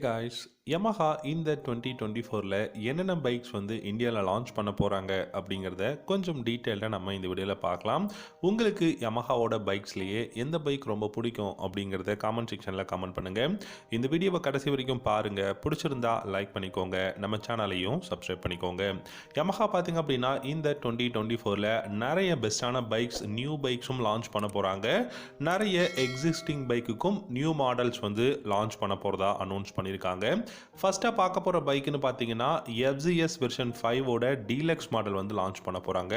Guys Yamaha இந்த 2024ல என்னென்ன bikes வந்து இந்தியாவில் லான்ச் பண்ண போகிறாங்க அப்படிங்கிறத கொஞ்சம் டீட்டெயில்டாக நம்ம இந்த வீடியோவில் பார்க்கலாம். உங்களுக்கு Yamahaவோட பைக்ஸ்லேயே எந்த பைக் ரொம்ப பிடிக்கும் அப்படிங்கிறத காமெண்ட் செக்ஷனில் கமெண்ட் பண்ணுங்கள். இந்த வீடியோவை கடைசி வரைக்கும் பாருங்கள். பிடிச்சிருந்தா லைக் பண்ணிக்கோங்க, நம்ம சேனலையும் சப்ஸ்கிரைப் பண்ணிக்கோங்க. Yamaha பார்த்திங்க அப்படின்னா இந்த 2024ல நிறைய பெஸ்ட்டான பைக்ஸ், நியூ பைக்ஸும் லான்ச் பண்ண போகிறாங்க. நிறைய எக்ஸிஸ்டிங் பைக்குக்கும் நியூ மாடல்ஸ் வந்து லான்ச் பண்ண போகிறதா அனௌன்ஸ் பண்ணியிருக்காங்க. ஃபர்ஸ்ட்டாக பார்க்க போகிற பைக்குன்னு பார்த்தீங்கன்னா FZS வெர்ஷன் 5ஓட டீலக்ஸ் மாடல் வந்து லான்ச் பண்ண போகிறாங்க.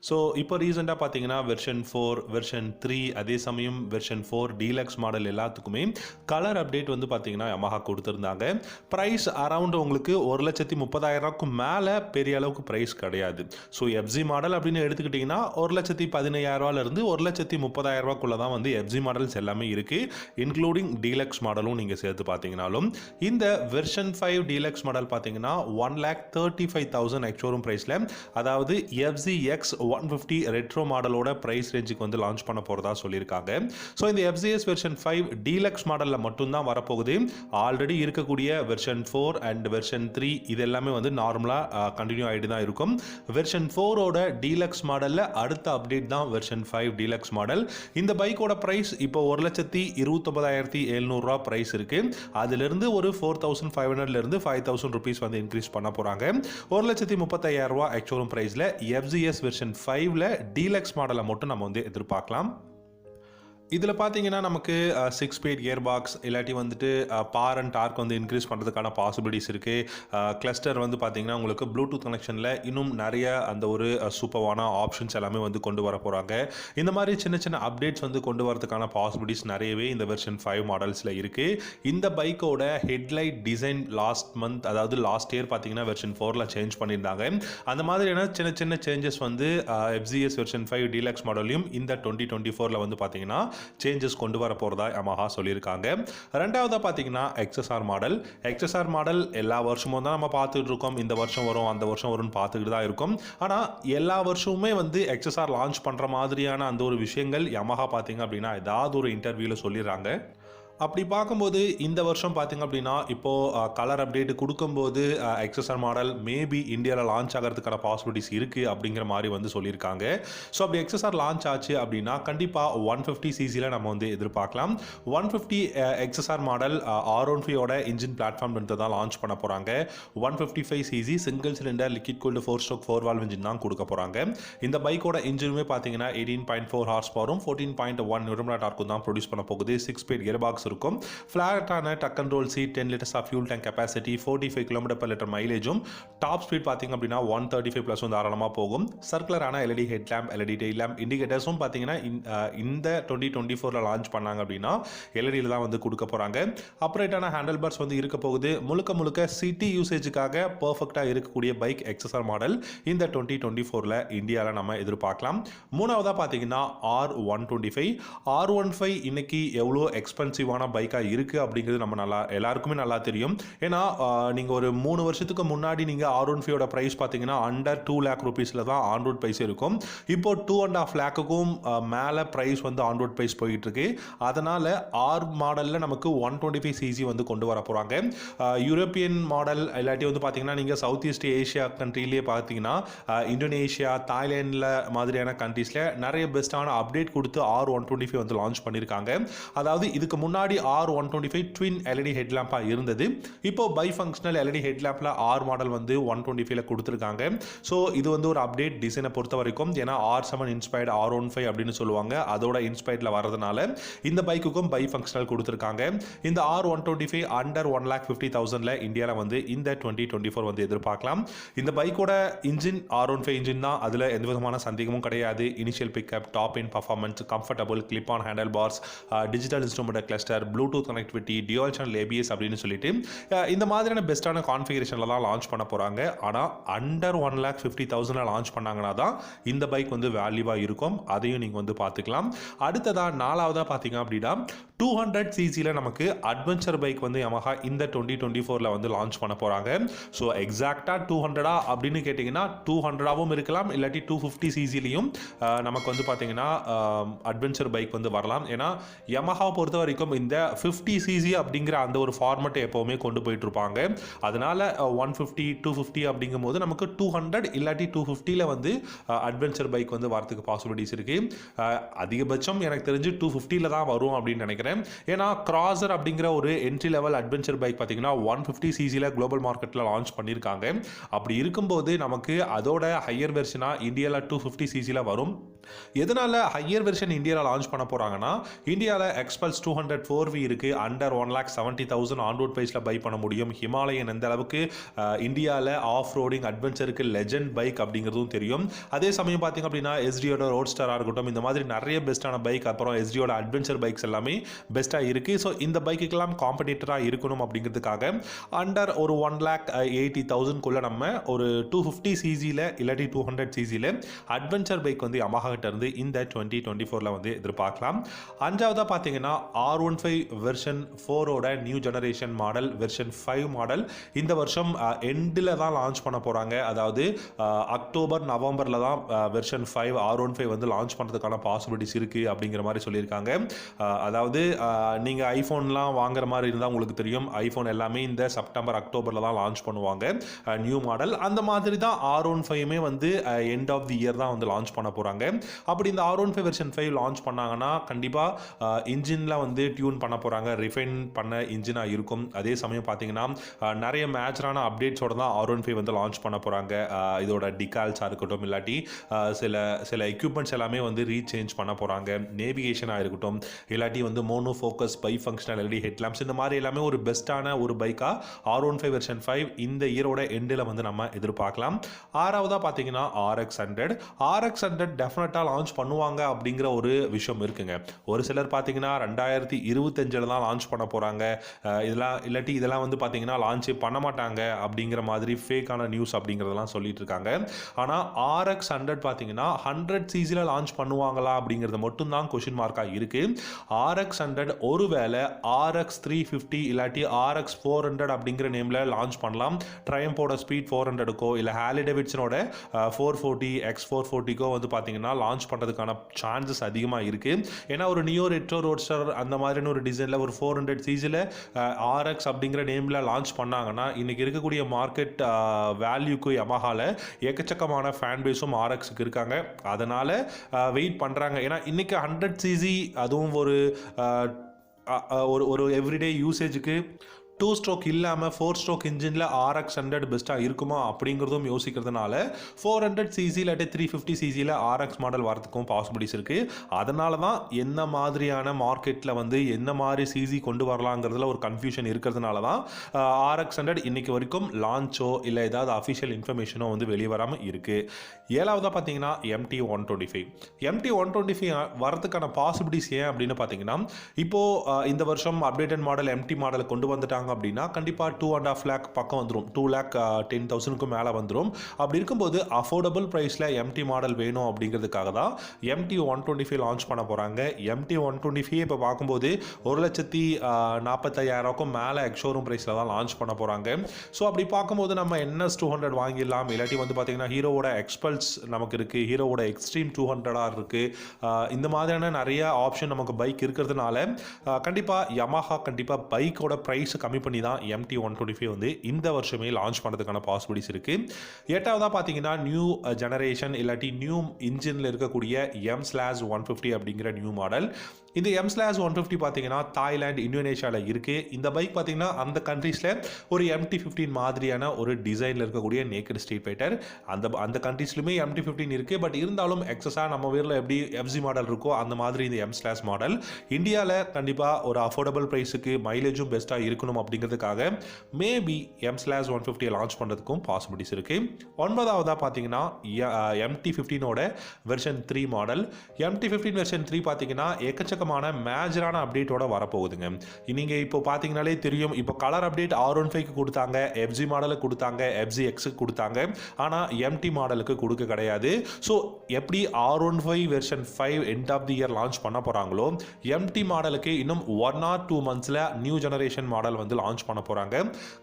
ஸோ இப்போ ரீசெண்டாக பார்த்தீங்கன்னா வெர்ஷன் 4, வெர்ஷன் 3, அதே சமயம் வெர்ஷன் 4 டீலக்ஸ் மாடல் எல்லாத்துக்குமே கலர் அப்டேட் வந்து பார்த்தீங்கன்னா Yamaha கொடுத்துருந்தாங்க. ப்ரைஸ் அரவுண்ட் உங்களுக்கு 1,30,000 மேலே பெரிய அளவுக்கு ப்ரைஸ் கிடையாது. ஸோ FZ மாடல் அப்படின்னு எடுத்துக்கிட்டிங்கன்னா 1,15,000 1,30,000 தான் வந்து FZ மாடல்ஸ் எல்லாமே இருக்குது. இன்க்ளூடிங் டீலக்ஸ் மாடலும் நீங்கள் சேர்த்து பார்த்தீங்கன்னாலும் இந்த வெர்ஷன் 5 டீலக்ஸ் மாடல் பார்த்தீங்கன்னா 1,35,000 எக்ஸ்ஷோரூம் ப்ரைஸில், அதாவது FZX 150 ரெட்ரோ மாடலோட ப்ரைஸ் ரேஞ்சுக்கு வந்து லான்ச் பண்ண போகிறதா சொல்லியிருக்காங்க. ஸோ இந்த FZS வெர்ஷன் 5 டீலக்ஸ் மாடலில் மட்டும்தான் வரப்போகுது. ஆல்ரெடி இருக்கக்கூடிய வெர்ஷன் 4 அண்ட் வெர்ஷன் 3 இது எல்லாமே வந்து நார்மலாக கண்டினியூ ஆகிட்டு தான் இருக்கும். வெர்ஷன் 4ஓட டீலக்ஸ் மாடலில் அடுத்த அப்டேட் தான் வெர்ஷன் 5 டீலக்ஸ் மாடல். இந்த பைக்கோட ப்ரைஸ் இப்போ 1,29,700 ப்ரைஸ் இருக்குது. அதிலிருந்து ஒரு 4,500 5,000 rupees வந்து இன்க்ரீஸ் பண்ண போகிறாங்க. 1,35,000 எக்ஸ்ஷோரூம் ப்ரைஸில் FZS வெர்ஷன் 5ல டீலக்ஸ் மாடலை மட்டும் நம்ம வந்து எதிர்பார்க்கலாம். இதில் பார்த்தீங்கன்னா நமக்கு 6 ஸ்பீட் கியர் பாக்ஸ் இல்லாட்டி வந்துட்டு பவர் அண்ட் டார்க் வந்து இன்க்ரீஸ் பண்ணுறதுக்கான பாசிபிலிட்டிஸ் இருக்குது. கிளஸ்டர் வந்து பார்த்தீங்கன்னா உங்களுக்கு ப்ளூடூத் கனெக்ஷனில் இன்னும் நிறைய அந்த ஒரு சூப்பரான ஆப்ஷன்ஸ் எல்லாமே வந்து கொண்டு வர போகிறாங்க. இந்த மாதிரி சின்ன சின்ன அப்டேட்ஸ் வந்து கொண்டு வரதுக்கான பாசிபிலிட்டிஸ் நிறையவே இந்த வெர்ஷன் 5 மாடல்ஸில் இருக்குது. இந்த பைக்கோட ஹெட்லைட் டிசைன் அதாவது லாஸ்ட் இயர் பார்த்தீங்கன்னா வெர்ஷன் 4ல் சேஞ்ச் பண்ணியிருந்தாங்க. அந்த மாதிரியான சின்ன சின்ன சேஞ்சஸ் வந்து FZS வெர்ஷன் 5 டீலக்ஸ் மாடலையும் இந்த 2024ல் வந்து பார்த்தீங்கன்னா சேஞ்சஸ் கொண்டு வர போகிறதா Yamaha சொல்லியிருக்காங்க. ரெண்டாவதாக பார்த்தீங்கன்னா XSR மாடல் எல்லா வருஷமும் தான் நம்ம பார்த்துட்டு இருக்கோம். இந்த வருஷம் வரும், அந்த வருஷம் வரும்னு பார்த்துக்கிட்டு தான் இருக்கும். ஆனால் எல்லா வருஷமுமே வந்து XSR லான்ச் பண்ணுற மாதிரியான அந்த ஒரு விஷயங்கள் Yamaha பார்த்தீங்க அப்படின்னா ஏதாவது ஒரு இன்டர்வியூவில் சொல்லிடுறாங்க. அப்படி பார்க்கும்போது இந்த வருஷம் பார்த்திங்க அப்படின்னா இப்போது கலர் அப்டேட் கொடுக்கும்போது XSR மாடல் மேபி இந்தியாவில் லான்ச் ஆகிறதுக்கான பாசிபிலிட்டிஸ் இருக்குது அப்படிங்கிற மாதிரி வந்து சொல்லியிருக்காங்க. ஸோ அப்படி XSR லான்ச் ஆச்சு அப்படின்னா கண்டிப்பாக 150cc நம்ம வந்து எதிர்பார்க்கலாம். 150 XSR மாடல் R15ஓட இன்ஜின் பிளாட்ஃபார்ம் இருந்து தான் லான்ச் பண்ண போகிறாங்க. 155cc single cylinder liquid cooled 4-stroke 4-valve engine தான் கொடுக்க போகிறாங்க. இந்த பைக்கோட இன்ஜினுமே பார்த்தீங்கன்னா 18.4 ஹார்ஸ் பவரும் 14.1 நியூட்டன் டார்க்கும் தான் ப்ரொடியூஸ் பண்ண போகுது. 6 ஸ்பீட் கியர் பாக்ஸ் இருக்கும். ஃபிளாட்டான tuck and roll seat, 10 liters of fuel tank capacity, 45 km/லிட்டர் மைலேஜும், டாப் ஸ்பீட் பார்த்தீங்க அப்படின்னா 135+ வந்து தாராளமாக போகும். சர்க்குலரான LED head lamp, LED tail lamp, இண்டிகேட்டர்ஸும் பார்த்தீங்கன்னா இந்த 2024ல் லான்ச் பண்ணாங்க அப்படின்னா LEDயில் தான் வந்து கொடுக்க போகிறாங்க. அப்ரேட்டான ஹேண்டில் பார்ஸ் வந்து இருக்க போகுது. முழுக்க சிட்டி யூசேஜுக்காக பர்ஃபெக்டாக இருக்கக்கூடிய பைக் XSR மாடல் இந்த 2024ல் இந்தியாவில் நம்ம எதிர்பார்க்கலாம். மூணாவதாக பார்த்தீங்கன்னா R125 இன்னைக்கு எவ்வளோ எக்ஸ்பென்சிவான பைக்காக இருக்குது அப்படிங்கிறது நம்ம எல்லாருக்குமே நல்லா தெரியும். ஏன்னா நீங்கள் ஒரு 3 வருஷத்துக்கு முன்னாடி நீங்கள் R15ஓட ப்ரைஸ் பார்த்தீங்கன்னா அண்டர் 2 lakh rupeesல தான் ஆன்ரோட் ப்ரைஸ் இருக்கும். இப்போ 2.5 lakhக்கும் மேலே ப்ரைஸ் வந்து ஆன்ரோட் ப்ரைஸ் போயிட்டு இருக்கு. அதனால் ஆர் மாடலில் நமக்கு 125cc வந்து கொண்டு வர போகிறாங்க. யூரோப்பியன் மாடல் இல்லாட்டி வந்து பார்த்தீங்கன்னா நீங்கள் சவுத் ஈஸ்ட் ஏஷியா கண்ட்ரிலேயே பார்த்தீங்கன்னா இந்தோனேஷியா, தாய்லாண்டில் மாதிரியான கண்ட்ரீஸில் நிறைய பெஸ்ட்டான அப்டேட் கொடுத்து R125 வந்து லான்ச் பண்ணியிருக்காங்க. அதாவது இதுக்கு முன்னாடி R125 ட்வின் LED ஹெட்லாம்பாக இருந்தது. இப்போ by functional LED ஹெட்லாம்பில் R model வந்து 125ல கொடுத்துருக்காங்க. ஸோ இது வந்து ஒரு அப்டேட் டிசைனை பொறுத்த வரைக்கும். ஏன்னா R7 இன்ஸ்பயர்டு R15 அப்படின்னு சொல்லுவாங்க, அதோட இன்ஸ்பயர்டில் வரதுனால இந்த பைக்குக்கும் பை ஃபங்க்ஷனல் கொடுத்துருக்காங்க. இந்த R125 அண்டர் 1,50,000ல இந்தியாவில் வந்து இந்த 2024 வந்து எதிர்பார்க்கலாம். இந்த பைக்கோட இன்ஜின் R15 இன்ஜின் தான், அதில் எந்த விதமான சந்தேகமும் கிடையாது. Initial pickup, top in performance, comfortable clip on handle bars, digital instrument cluster, Bluetooth connectivity, dual channel ABS அப்படின்னு சொல்லிட்டு இந்த மாதிரியான பெஸ்ட்டான கான்ஃபிகரேஷனில் தான் லான்ச் பண்ண போகிறாங்க. ஆனால் அண்டர் 1,50,000ல லான்ச் பண்ணாங்கன்னா தான் இந்த பைக் வந்து வேல்யூவாக இருக்கும். அதையும் நீங்கள் வந்து பார்த்துக்கலாம். அடுத்ததாக நாலாவதாக பார்த்தீங்க அப்படின்னா 200cc நமக்கு அட்வென்ச்சர் பைக் வந்து Yamaha இந்த 2024ல் வந்து லான்ச் பண்ண போகிறாங்க. ஸோ எக்ஸாக்டாக 200 அப்படின்னு கேட்டிங்கன்னா 200ஆகவும் இருக்கலாம், இல்லாட்டி 250cc-லையும் நமக்கு வந்து பார்த்தீங்கன்னா அட்வென்ச்சர் பைக் வந்து வரலாம். ஏன்னா Yamaha பொறுத்த வரைக்கும் இந்த 50cc அப்படிங்கிற அந்த ஒரு ஃபார்மட்டை எப்போவுமே கொண்டு போயிட்டு இருப்பாங்க. அதனால 150 250 அப்படிங்கும்போது நமக்கு 200 இல்லாட்டி 250ல வந்து அட்வென்ச்சர் பைக் வந்து வரதுக்கு பாசிபிலிட்டிஸ் இருக்கு. அதிகபட்சம் எனக்கு தெரிஞ்சு 250ல தான் வரும் அப்படின்னு நினைக்கிறேன். ஏன்னா கிராசர் அப்படிங்கிற ஒரு என்ட்ரி லெவல் அட்வென்ச்சர் பைக் பார்த்தீங்கன்னா 150cc குளோபல் மார்க்கெட்டில் லான்ச் பண்ணியிருக்காங்க. அப்படி இருக்கும்போது நமக்கு அதோட ஹையர் வெர்ஷனா இந்தியாவில் 250cc வரும். எதனால ஹையர் வெர்ஷன் இந்தியாவில் லான்ச் பண்ண போறாங்கன்னா, இந்தியாவில் எக்ஸ்பல்ஸ் 200 4V இருக்கு. அண்டர் 1,70,000 ஆன் ரோட் பிரைஸ்ல பை பண்ண முடியும். ஹிமாலயன் எந்த அளவுக்கு இந்தியாவில் ஆஃப் ரோடிங் அட்வென்ச்சருக்கு லெஜெண்ட் பைக் அப்படிங்கிறதும் தெரியும். அதே சமயம் பார்த்தீங்க அப்படின்னா எஸ்டியோட ரோட்ஸ்டராக இருக்கட்டும், இந்த மாதிரி நிறைய பெஸ்ட்டான பைக், அப்புறம் எஸ்டியோட அட்வென்ச்சர் பைக்ஸ் எல்லாமே பெஸ்ட்டாக இருக்கு. ஸோ இந்த பைக்குக்கெல்லாம் காம்படிட்டராக இருக்கணும் அப்படிங்கிறதுக்காக அண்டர் ஒரு 1,80,000 நம்ம ஒரு 250cc இல்லாட்டி 200cc அட்வென்ச்சர் பைக் வந்து யமஹா இருந்து இந்த 2024ல வந்து எதிர்பார்க்கலாம். அஞ்சாவதா பார்த்தீங்கன்னா R15 வெர்ஷன் 4ஓட new generation model version 5 model இந்த வருஷம் எண்டில் தான் லான்ச் பண்ண போறாங்க. அதாவது அக்டோபர் நவம்பர்ல தான் வெர்ஷன் 5 R15 வந்து லான்ச் பண்ணுறதுக்கான பாசிபிலிட்டிஸ் இருக்கு அப்படிங்கிற மாதிரி சொல்லியிருக்காங்க. அதாவது நீங்க ஐஃபோன்லாம் வாங்குற மாதிரி இருந்தால் உங்களுக்கு தெரியும், ஐஃபோன் எல்லாமே இந்த செப்டம்பர் அக்டோபர்ல தான் லான்ச் பண்ணுவாங்க நியூ மாடல். அந்த மாதிரி தான் R15 வந்து எண்ட் ஆஃப் தி இயர் தான் வந்து லான்ச் பண்ண போறாங்க. அப்படி இந்த R15 வெர்ஷன் 5 லான்ச் பண்ணாங்கன்னா கண்டிப்பாக இன்ஜினில் வந்து டியூன் பண்ண போகிறாங்க, ரிஃபைன் பண்ண இன்ஜினாக இருக்கும். அதே சமயம் பார்த்தீங்கன்னா நிறைய மேஜரான அப்டேட்ஸோட தான் R15 வந்து லான்ச் பண்ண போகிறாங்க. இதோட டிகால்ஸாக இருக்கட்டும், இல்லாட்டி சில எக்யூப்மெண்ட்ஸ் எல்லாமே வந்து ரீசேஞ்ச் பண்ண போகிறாங்க. நேவிகேஷனாக இருக்கட்டும், இல்லாட்டி வந்து mono focus by functional LED headlamps, இந்த மாதிரி எல்லாமே ஒரு பெஸ்ட்டான ஒரு பைக்காக R15 வெர்ஷன் 5 இந்த இயரோட எண்டில் வந்து நம்ம எதிர்பார்க்கலாம். ஆறாவதாக பார்த்தீங்கன்னா RX100 டெஃபினட்டாக லான்ச் பண்ணுவாங்க அப்படிங்கிற ஒரு விஷயம் இருக்குங்க. ஒரு சிலர் பார்த்தீங்கன்னா 2025 தான் லான்ச் பண்ண போகிறாங்க, இதெல்லாம் வந்து பார்த்தீங்கன்னா லான்ச்சே பண்ண மாட்டாங்க அப்படிங்கிற மாதிரி ஃபேக்கான நியூஸ் அப்படிங்கிறதெல்லாம் சொல்லிட்டு இருக்காங்க. ஆனால் RX100 பார்த்தீங்கன்னா 100cc லான்ச் பண்ணுவாங்களா அப்படிங்கிறது மட்டும்தான் கொஷின் மார்க்காக இருக்கு. RX100 ஒருவேளை RX350 இல்லாட்டி RX400 அப்படிங்கிற நேமில் லான்ச் பண்ணலாம். ட்ரையம்போட ஸ்பீட் 400க்கோ இல்லை ஹார்லி டேவிட்சனோட 440 X440க்கோ வந்து பார்த்தீங்கன்னா லான்ச் பண்ணுறதுக்கான சான்சஸ் அதிகமாக இருக்குது. ஏன்னா ஒரு நியோ ரெட்ரோ ரோட்ஸ்டர் அந்த மாதிரியான ஒரு டிசைனில் ஒரு 400cc RX அப்படிங்கிற நேமில் லான்ச் பண்ணாங்கன்னா இன்றைக்கி இருக்கக்கூடிய மார்க்கெட் வேல்யூக்கு யமஹாவில் எக்கச்சக்கமான ஃபேன் பேஸும் RXக்கு இருக்காங்க. அதனால் வெயிட் பண்ணுறாங்க. ஏன்னா இன்றைக்கி 100cc அதுவும் ஒரு எவ்ரிடே யூசேஜுக்கு 2 ஸ்ட்ரோக் இல்லாமல் 4 ஸ்ட்ரோக் இன்ஜினில் RX100 பெஸ்ட்டாக இருக்குமா அப்படிங்கிறதும் யோசிக்கிறதுனால 400cc இல்லாட்டி 350cc RX மாடல் வரதுக்கும் பாசிபிலிட்டிஸ் இருக்குது. அதனால தான் என்ன மாதிரியான மார்க்கெட்டில் வந்து என்ன மாதிரி சிசி கொண்டு வரலாங்கிறதுல ஒரு கன்ஃபியூஷன் இருக்கிறதுனால தான் RX100 இன்னைக்கு வரைக்கும் லான்ச்சோ இல்லை ஏதாவது அஃபிஷியல் இன்ஃபர்மேஷனோ வந்து வெளியே வராமல் இருக்குது. ஏழாவதாக பார்த்தீங்கன்னா MT125 வரதுக்கான பாசிபிலிட்டிஸ் ஏன் அப்படின்னு பார்த்தீங்கன்னா, இப்போது இந்த வருஷம் அப்டேட்டட் மாடல் MT மாடலை கொண்டு வந்துட்டாங்க அப்படின்னா கண்டிப்பாக 2.5 lakh பக்கம் வந்துடும், 2,10,000க்கு மேலே வந்துடும். அப்படி இருக்கும்போது அஃபோர்டபுள் ப்ரைஸில் MT மாடல் வேணும் அப்படிங்கிறதுக்காக தான் MT125 லான்ச் பண்ண போகிறாங்க. MT125 இப்போ பார்க்கும்போது 1,45,000க்கும் மேலே எக்ஷோரூம் ப்ரைஸில் தான் லான்ச் பண்ண போகிறாங்க. ஸோ அப்படி பார்க்கும்போது நம்ம NS200 வாங்கிடலாம், இல்லாட்டி வந்து பார்த்தீங்கன்னா ஹீரோவோட எக்ஸ்பல்ஸ் நமக்கு இருக்குது, ஹீரோவோட எக்ஸ்ட்ரீம் 200 இருக்குது. இந்த மாதிரியான நிறைய ஆப்ஷன் நமக்கு பைக் இருக்கிறதுனால கண்டிப்பாக யமஹா கண்டிப்பாக பைக்கோட ப்ரைஸ் கம்மி பண்ணி தான் MT125 வந்து இந்த வருஷமே லான்ச் பண்ணுறதுக்கான பாசிபிலிட்டிஸ் இருக்குது. எட்டாவதாக பார்த்தீங்கன்னா நியூ ஜெனரேஷன் இல்லாட்டி நியூ இன்ஜினில் இருக்கக்கூடிய M/150 அப்படிங்கிற நியூ மாடல். இந்த M/150 பார்த்தீங்கன்னா தாய்லாந்து, இந்தோனேஷியாவில் இருக்குது. இந்த பைக் பார்த்தீங்கன்னா அந்த கண்ட்ரீஸில் ஒரு MT-15 மாதிரியான ஒரு டிசைனில் இருக்கக்கூடிய நேக்கட் ஸ்ட்ரீட் ஃபைட்டர். அந்த கண்ட்ரீஸ்லுமே MT-15 இருக்குது. பட் இருந்தாலும் எக்ஸஸாக நம்ம ஊரில் எப்படி FZ மாடல் இருக்கோ அந்த மாதிரி இந்த M/ மாடல் இந்தியாவில் கண்டிப்பாக ஒரு அஃபோர்டபுள் ப்ரைஸுக்கு மைலேஜும் பெஸ்ட்டாக இருக்கணும் அப்படிங்கிறதுக்காக மேபி M/150 லான்ச் பண்ணுறதுக்கும் பாசிபிலிட்டிஸ் இருக்குது. ஒன்பதாவதாக பார்த்தீங்கன்னா MT-15ஓட வெர்ஷன் 3 மாடல். MT-15 வெர்ஷன் 3 பார்த்தீங்கன்னா எக்கச்சக்கமான மேஜரான அப்டேட்டோட வரப்போகுதுங்க. நீங்கள் இப்போ பார்த்தீங்கனாலே தெரியும், இப்போ கலர் அப்டேட் R15க்கு கொடுத்தாங்க, FZ மாடலுக்கு கொடுத்தாங்க, FZX கொடுத்தாங்க, ஆனால் MT மாடலுக்கு கொடுக்க கிடையாது. ஸோ எப்படி R15 version 5 end of the year launch பண்ண போகிறாங்களோ MT மாடலுக்கு இன்னும் 1 or 2 monthsல நியூ ஜெனரேஷன் மாடல் வந்து லான்ச் பண்ண போகிறாங்க.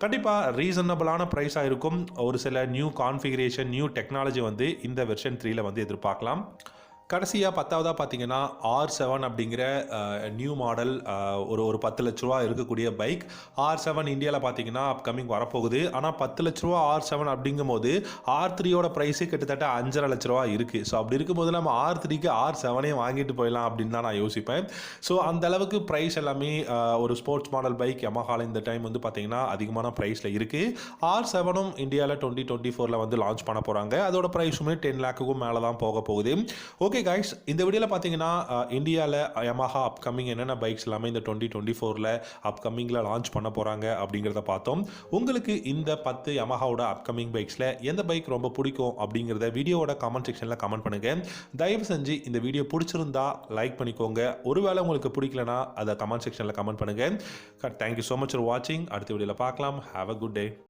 கண்டிப்பாக ரீசனபிளான ப்ரைஸாக இருக்கும். ஒரு சில நியூ கான்ஃபிகரேஷன், நியூ டெக்னாலஜி வந்து இந்த வெர்ஷன் 3ல வந்து எதிர்பார்க்கலாம். கடைசியாக 10வதாக பார்த்தீங்கன்னா R7 அப்படிங்கிற நியூ மாடல் ஒரு 10 லட்ச ரூபா இருக்கக்கூடிய பைக். R7 இந்தியாவில் பார்த்தீங்கன்னா அப்கமிங் வரப்போகுது. ஆனால் 10 லட்ச ரூபா R7 அப்படிங்கும்போது R3யோட ப்ரைஸே கிட்டத்தட்ட 5.5 லட்ச ரூபா இருக்குது. ஸோ அப்படி இருக்கும்போது நம்ம R3க்கு R7 வாங்கிட்டு போயிடலாம் அப்படின்னு தான் நான் யோசிப்பேன். ஸோ அந்த அளவுக்கு ப்ரைஸ் எல்லாமே ஒரு ஸ்போர்ட்ஸ் மாடல் பைக் யமஹாவில் இந்த டைம் வந்து பார்த்தீங்கன்னா அதிகமான ப்ரைஸில் இருக்குது. R7ம் இந்தியாவில் 2024 வந்து லான்ச் பண்ண போகிறாங்க. அதோட ப்ரைஸுமே 10 லேக்குக்கும் மேலே தான் போக போகுது. ஓகே கைஸ், இந்த வீடியோவில் பார்த்தீங்கன்னா இந்தியாவில் யமஹா அப்கமிங் என்னென்ன பைக்ஸ் எல்லாமே இந்த 2024 அப்கமிங்கில் லான்ச் பண்ண போகிறாங்க அப்படிங்கிறத பார்த்தோம். உங்களுக்கு இந்த 10 யமஹாவோட அப்கமிங் பைக்ஸில் எந்த பைக் ரொம்ப பிடிக்கும் அப்படிங்கிறத வீடியோவோட கமெண்ட் செக்ஷனில் கமெண்ட் பண்ணுங்கள். தயவு செஞ்சு இந்த வீடியோ பிடிச்சிருந்தா லைக் பண்ணிக்கோங்க. ஒருவேளை உங்களுக்கு பிடிக்கலனா அதை கமெண்ட் செக்ஷனில் கமெண்ட் பண்ணுங்கள். தேங்க்யூ ஸோ மச் ஃபார் வாட்சிங். அடுத்த வீடியோவில் பார்க்கலாம். Have a good day.